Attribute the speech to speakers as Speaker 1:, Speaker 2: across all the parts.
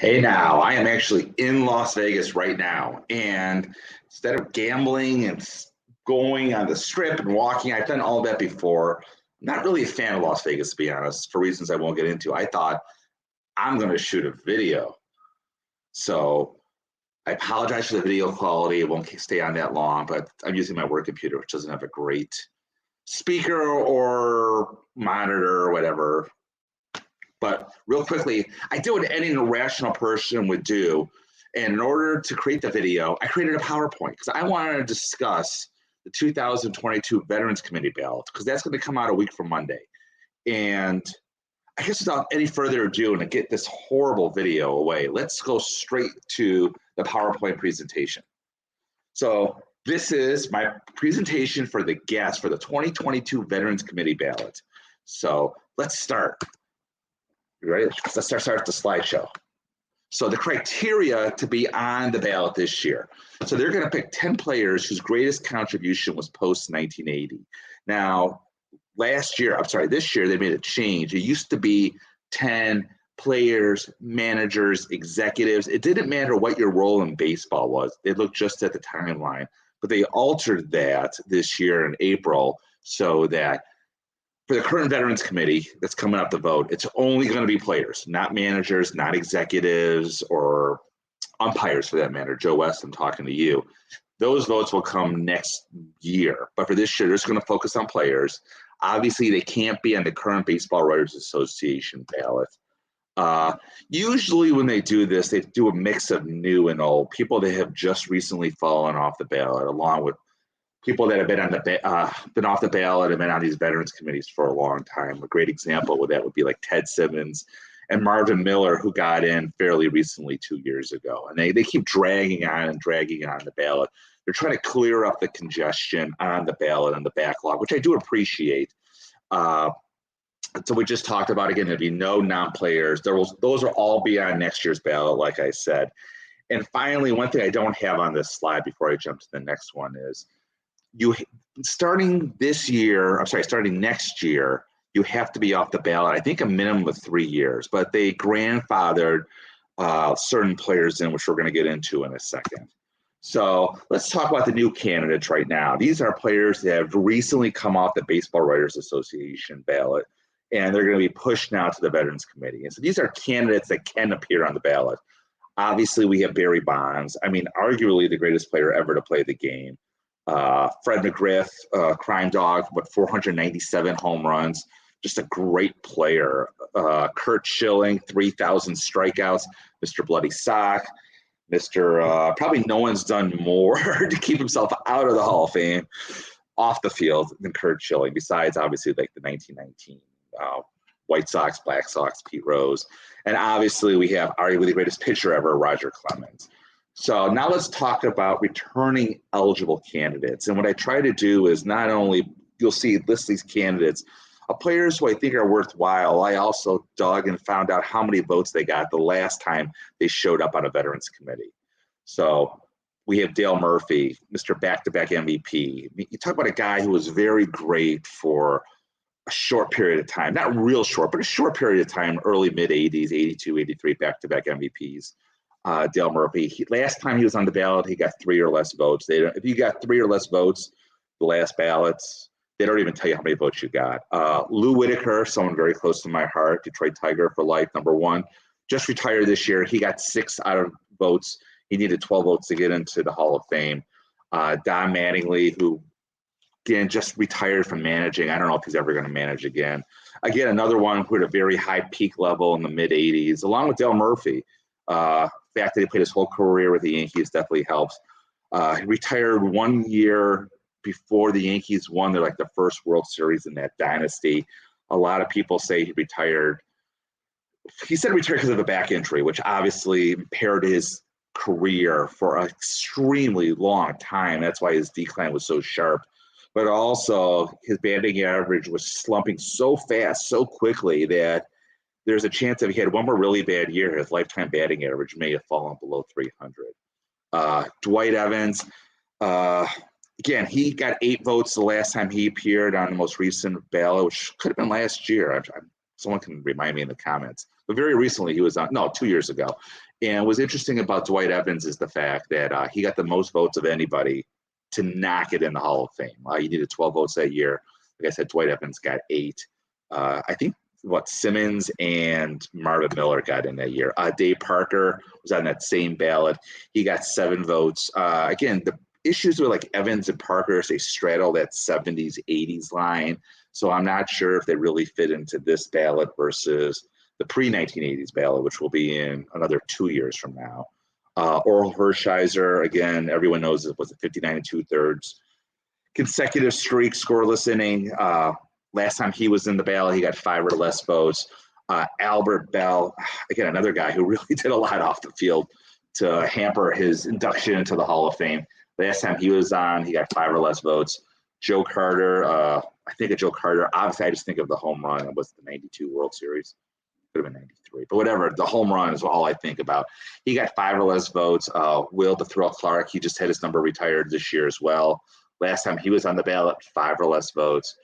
Speaker 1: Hey now, I am actually in Las Vegas right now. And instead of gambling and going on the strip and walking, I've done all that before. I'm not really a fan of Las Vegas, to be honest, for reasons I won't get into. I thought I'm going to shoot a video. So I apologize for the video quality. It won't stay on that long, but I'm using my work computer, which doesn't have a great speaker or monitor or whatever. But real quickly, I did what any rational person would do. And in order to create the video, I created a PowerPoint because I wanted to discuss the 2022 Veterans Committee ballot because that's going to come out a week from Monday. And I guess without any further ado, and to get this horrible video away, let's go straight to the PowerPoint presentation. So this is my presentation for the guests for the 2022 Veterans Committee ballot. So let's start. You ready? Let's start the slideshow. So the criteria to be on the ballot this year. So they're going to pick 10 players whose greatest contribution was post-1980. Now, this year they made a change. It used to be 10 players, managers, executives. It didn't matter what your role in baseball was. They looked just at the timeline. But they altered that this year in April so that for the current Veterans Committee that's coming up to vote, it's only going to be players, not managers, not executives, or umpires for that matter. Joe West, I'm talking to you. Those votes will come next year. But for this year, they're just going to focus on players. Obviously, they can't be on the current Baseball Writers Association ballot. Usually when they do this, they do a mix of new and old, people that have just recently fallen off the ballot, along with people that have been been off the ballot and been on these veterans committees for a long time. A great example of that would be like Ted Simmons and Marvin Miller, who got in fairly recently 2 years ago. And they keep dragging on the ballot. They're trying to clear up the congestion on the ballot and the backlog, which I do appreciate. So we just talked about, again, there'd be no non-players. Those will all be on next year's ballot, like I said. And finally, one thing I don't have on this slide before I jump to the next one is, starting next year, you have to be off the ballot, I think a minimum of 3 years, but they grandfathered certain players in, which we're going to get into in a second. So let's talk about the new candidates right now. These are players that have recently come off the Baseball Writers Association ballot, and they're going to be pushed now to the Veterans Committee. And so these are candidates that can appear on the ballot. Obviously, we have Barry Bonds. I mean, arguably the greatest player ever to play the game. Fred McGriff, crime dog, but 497 home runs, just a great player. Curt Schilling, 3,000 strikeouts. Mr. Bloody Sock, probably no one's done more to keep himself out of the Hall of Fame off the field than Curt Schilling, besides obviously like the 1919 White Sox, Black Sox, Pete Rose. And obviously we have arguably the greatest pitcher ever, Roger Clemens. So now let's talk about returning eligible candidates. And what I try to do is not only, you'll see list these candidates of players who I think are worthwhile. I also dug and found out how many votes they got the last time they showed up on a Veterans Committee. So we have Dale Murphy, Mr. Back-to-back MVP. You talk about a guy who was very great for a short period of time, not real short, but a short period of time, early mid-'80s, 82, 83, back-to-back MVPs. Dale Murphy. Last time he was on the ballot, he got 3 or less votes. If you got 3 or less votes, the last ballots, they don't even tell you how many votes you got. Lou Whitaker, someone very close to my heart, Detroit Tiger for life, #1, just retired this year. He got 6 out of votes. He needed 12 votes to get into the Hall of Fame. Don Mattingly, who again just retired from managing. I don't know if he's ever going to manage again. Again, another one who had a very high peak level in the mid-'80s, along with Dale Murphy. The fact that he played his whole career with the Yankees definitely helps. He retired 1 year before the Yankees won their the first World Series in that dynasty. A lot of people say he retired. He said he retired because of a back injury, which obviously impaired his career for an extremely long time. That's why his decline was so sharp. But also his batting average was slumping so fast, so quickly that there's a chance if he had one more really bad year, his lifetime batting average may have fallen below 300. Dwight Evans, again, he got 8 votes the last time he appeared on the most recent ballot, which could have been last year. Someone can remind me in the comments. But very recently he was on, no, 2 years ago. And what's interesting about Dwight Evans is the fact that he got the most votes of anybody to not get in the Hall of Fame. You needed 12 votes that year. Like I said, Dwight Evans got 8. I think Simmons and Marvin Miller got in that year. Dave Parker was on that same ballot. He got 7 votes. Again, the issues with like Evans and Parker is they straddle that 70s, 80s line. So I'm not sure if they really fit into this ballot versus the pre-1980s ballot, which will be in another 2 years from now. Oral Hershiser, again, everyone knows it was a 59 2/3 consecutive streak, scoreless inning. Last time he was in the ballot, he got 5 or less votes. Albert Bell, again, another guy who really did a lot off the field to hamper his induction into the Hall of Fame. Last time he was on, he got 5 or less votes. Joe Carter, I think of Joe Carter. Obviously, I just think of the home run. It was the 92 World Series. Could have been 93, but whatever. The home run is all I think about. He got 5 or less votes. Will the Thrill Clark, he just had his number retired this year as well. Last time he was on the ballot, 5 or less votes.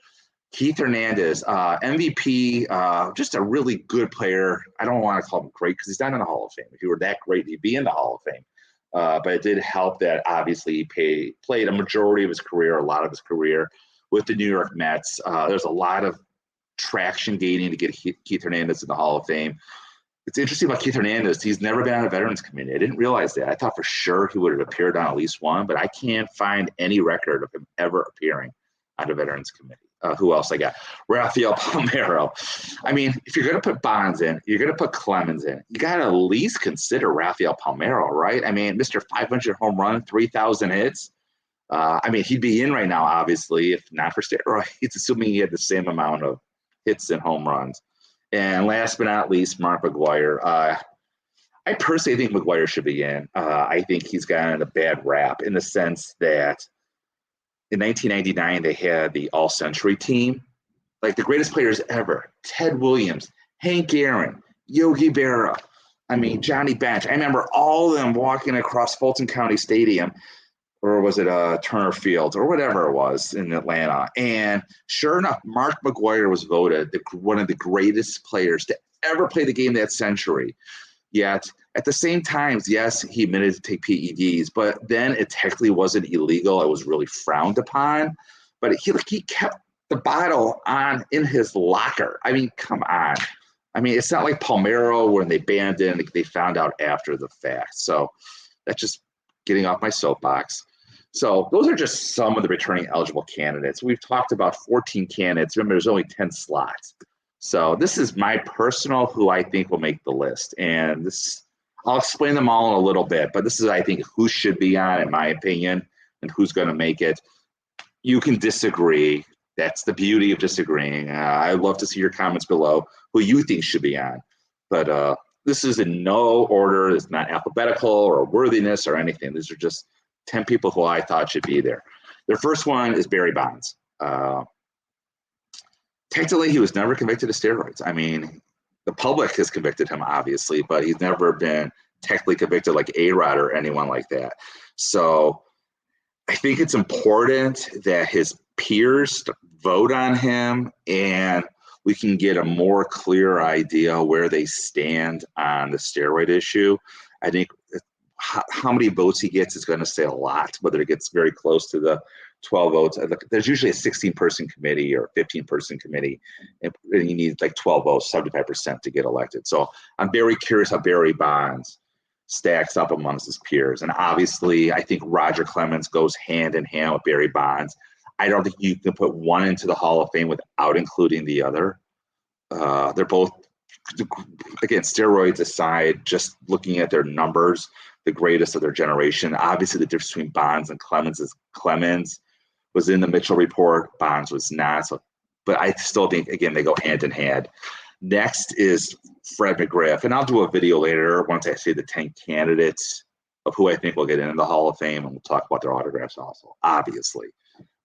Speaker 1: Keith Hernandez, MVP, just a really good player. I don't want to call him great because he's not in the Hall of Fame. If he were that great, he'd be in the Hall of Fame. But it did help that obviously he played a majority of his career, a lot of his career with the New York Mets. There's a lot of traction gaining to get Keith Hernandez in the Hall of Fame. It's interesting about Keith Hernandez. He's never been on a Veterans Committee. I didn't realize that. I thought for sure he would have appeared on at least one, but I can't find any record of him ever appearing on a Veterans Committee. Who else I got? Rafael Palmeiro. I mean, if you're going to put Bonds in, you're going to put Clemens in, you got to at least consider Rafael Palmeiro, right? I mean, Mr. 500 home run, 3,000 hits. I mean, he'd be in right now, obviously, if not for steroids, assuming he had the same amount of hits and home runs. And last but not least, Mark McGwire. I personally think McGwire should be in. I think he's gotten a bad rap in the sense that in 1999, they had the all-century team, like the greatest players ever. Ted Williams, Hank Aaron, Yogi Berra, I mean, Johnny Bench. I remember all of them walking across Fulton County Stadium, or was it Turner Field, or whatever it was in Atlanta. And sure enough, Mark McGwire was voted one of the greatest players to ever play the game that century. Yet, at the same time, yes, he admitted to take PEDs, but then it technically wasn't illegal. It was really frowned upon. But he kept the bottle on in his locker. I mean, come on. I mean, it's not like Palmeiro when they banned it, they found out after the fact. So that's just getting off my soapbox. So those are just some of the returning eligible candidates. We've talked about 14 candidates. Remember, there's only 10 slots. So this is my personal who I think will make the list. And this, I'll explain them all in a little bit, but this is, I think, who should be on, in my opinion, and who's going to make it. You can disagree. That's the beauty of disagreeing. I'd love to see your comments below who you think should be on. But this is in no order. It's not alphabetical or worthiness or anything. These are just 10 people who I thought should be there. Their first one is Barry Bonds. Technically, he was never convicted of steroids. I mean, the public has convicted him, obviously, but he's never been technically convicted like A-Rod or anyone like that. So I think it's important that his peers vote on him and we can get a more clear idea where they stand on the steroid issue. I think how many votes he gets is going to say a lot, whether it gets very close to the 12 votes. There's usually a 16-person committee or a 15-person committee, and you need like 12 votes, 75% to get elected. So I'm very curious how Barry Bonds stacks up amongst his peers. And obviously, I think Roger Clemens goes hand in hand with Barry Bonds. I don't think you can put one into the Hall of Fame without including the other. They're both, again, steroids aside, just looking at their numbers, the greatest of their generation. Obviously, the difference between Bonds and Clemens is Clemens was in the Mitchell report. Bonds was not. So, but I still think, again, they go hand in hand. Next is Fred McGriff. And I'll do a video later once I say the 10 candidates of who I think will get into the Hall of Fame. And we'll talk about their autographs also, obviously.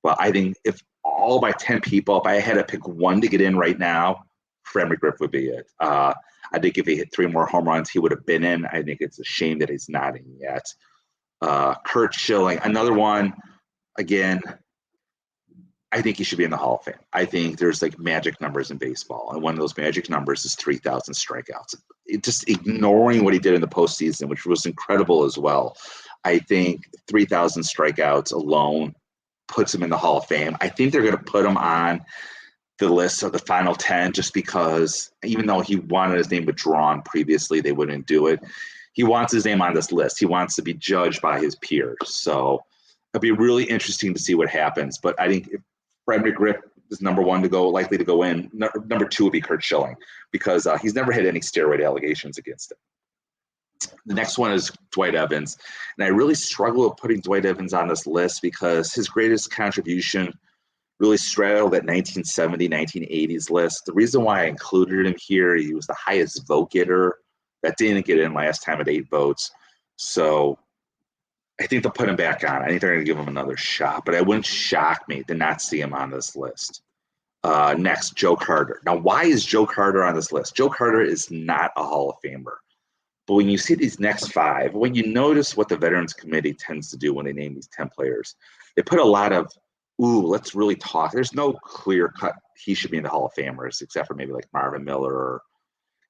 Speaker 1: But I think if all by 10 people, if I had to pick one to get in right now, Fred McGriff would be it. I think if he hit 3 more home runs, he would have been in. I think it's a shame that he's not in yet. Curt Schilling, another one, again, I think he should be in the Hall of Fame. I think there's like magic numbers in baseball, and one of those magic numbers is 3,000 strikeouts. Just ignoring what he did in the postseason, which was incredible as well. I think 3,000 strikeouts alone puts him in the Hall of Fame. I think they're going to put him on the list of the final 10 just because even though he wanted his name withdrawn previously, they wouldn't do it. He wants his name on this list. He wants to be judged by his peers. So it'll be really interesting to see what happens. But I think if Fred McGriff is number one to go, likely to go in, number two would be Curt Schilling because he's never had any steroid allegations against him. The next one is Dwight Evans. And I really struggle with putting Dwight Evans on this list because his greatest contribution really straddled that 1970, 1980s list. The reason why I included him here, he was the highest vote getter. That didn't get in last time at 8 votes. So I think they'll put him back on. I think they're going to give him another shot, but it wouldn't shock me to not see him on this list. Next, Joe Carter. Now, why is Joe Carter on this list? Joe Carter is not a Hall of Famer. But when you see these next 5, when you notice what the Veterans Committee tends to do when they name these 10 players, they put a lot of, let's really talk. There's no clear cut, he should be in the Hall of Famers, except for maybe like Marvin Miller or,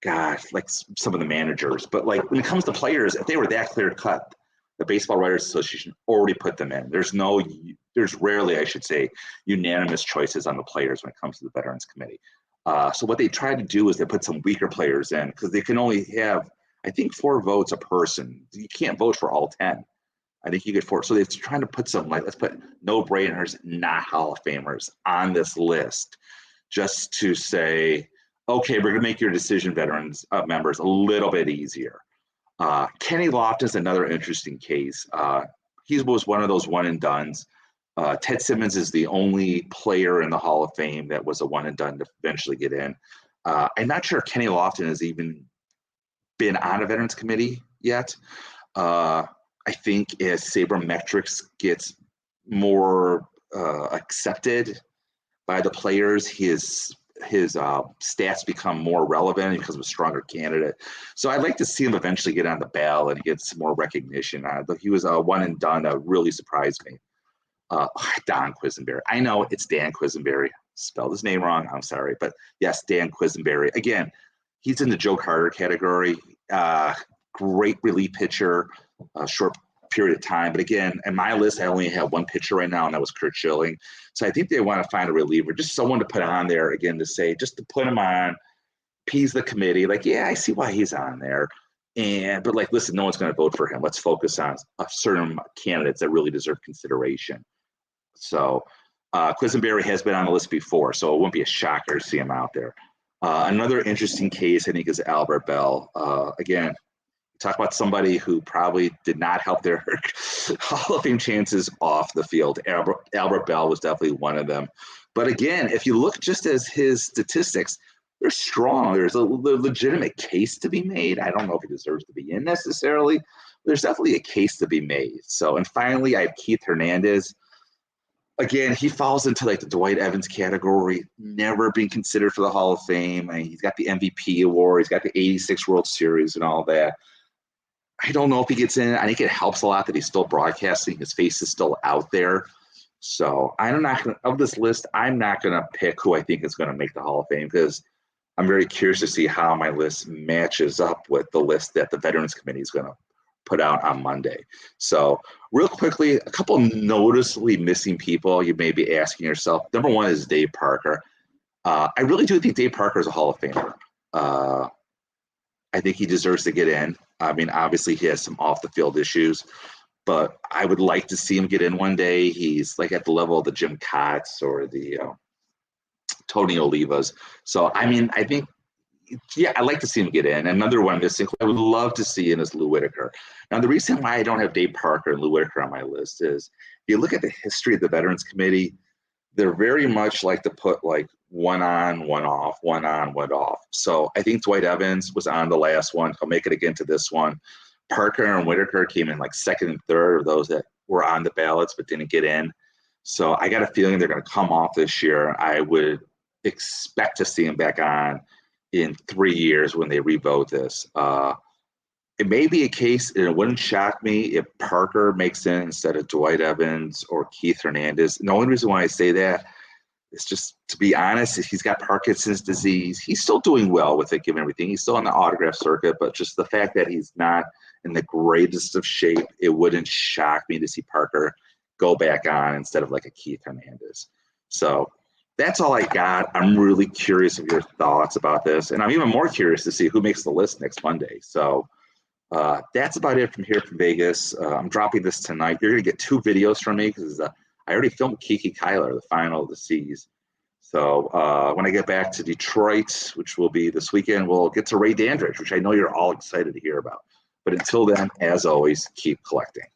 Speaker 1: gosh, like some of the managers. But like when it comes to players, if they were that clear cut, the Baseball Writers Association already put them in. There's rarely, I should say, unanimous choices on the players when it comes to the Veterans Committee. So what they try to do is they put some weaker players in because they can only have, I think, 4 votes a person. You can't vote for all 10. I think you get 4. So they're trying to put some, like, let's put no-brainers, not Hall of Famers on this list just to say, okay, we're going to make your decision, veterans members, a little bit easier. Kenny Lofton's another interesting case. He was one of those one-and-dones. Ted Simmons is the only player in the Hall of Fame that was a one-and-done to eventually get in. I'm not sure Kenny Lofton has even been on a Veterans Committee yet. I think as sabermetrics gets more accepted by the players, his stats become more relevant and becomes a stronger candidate. So I'd like to see him eventually get on the ballot and get some more recognition. He was a one and done that really surprised me. Don Quisenberry. I know it's Dan Quisenberry. Spelled his name wrong. I'm sorry. But yes, Dan Quisenberry. Again, he's in the Joe Carter category. Great relief pitcher, short period of time. But again, in my list, I only have one pitcher right now, and that was Curt Schilling. So I think they want to find a reliever, just someone to put on there again to say, just to put him on, appease the committee. Like, yeah, I see why he's on there. But like, listen, no one's going to vote for him. Let's focus on certain candidates that really deserve consideration. So Quisenberry has been on the list before, so it won't be a shocker to see him out there. Another interesting case, I think, is Albert Bell. Again, talk about somebody who probably did not help their Hall of Fame chances off the field. Albert Bell was definitely one of them. But again, if you look just as his statistics, they're strong. There's a legitimate case to be made. I don't know if he deserves to be in necessarily. There's definitely a case to be made. So, and finally, I have Keith Hernandez. Again, he falls into like the Dwight Evans category, never been considered for the Hall of Fame. I mean, he's got the MVP award. He's got the 86 World Series and all that. I don't know if he gets in. I think it helps a lot that he's still broadcasting. His face is still out there. So I'm not going to, of this list, I'm not going to pick who I think is going to make the Hall of Fame because I'm very curious to see how my list matches up with the list that the Veterans Committee is going to put out on Monday. So real quickly, a couple noticeably missing people you may be asking yourself. Number one is Dave Parker. I really do think Dave Parker is a Hall of Famer. I think he deserves to get in. I mean, obviously he has some off the field issues, but I would like to see him get in one day. He's like at the level of the Jim Cotts or the Tony Olivas. So, I mean, I think, yeah, I'd like to see him get in. Another one missing, I would love to see in is Lou Whitaker. Now, the reason why I don't have Dave Parker and Lou Whitaker on my list is if you look at the history of the Veterans Committee, they're very much like to put like one on, one off, one on, one off. So I think Dwight Evans was on the last one. He'll make it again to this one. Parker and Whitaker came in like second and third of those that were on the ballots but didn't get in. So I got a feeling they're going to come off this year. I would expect to see him back on in 3 years when they revote this. It may be a case, and it wouldn't shock me if Parker makes in instead of Dwight Evans or Keith Hernandez. And the only reason why I say that it's just, to be honest, he's got Parkinson's disease. He's still doing well with it, given everything. He's still on the autograph circuit, but just the fact that he's not in the greatest of shape, it wouldn't shock me to see Parker go back on instead of like a Keith Hernandez. So that's all I got. I'm really curious of your thoughts about this, and I'm even more curious to see who makes the list next Monday. So that's about it from here from Vegas. I'm dropping this tonight. You're going to get 2 videos from me because I already filmed Kiki Kyler, the final of the C's. So when I get back to Detroit, which will be this weekend, we'll get to Ray Dandridge, which I know you're all excited to hear about. But until then, as always, keep collecting.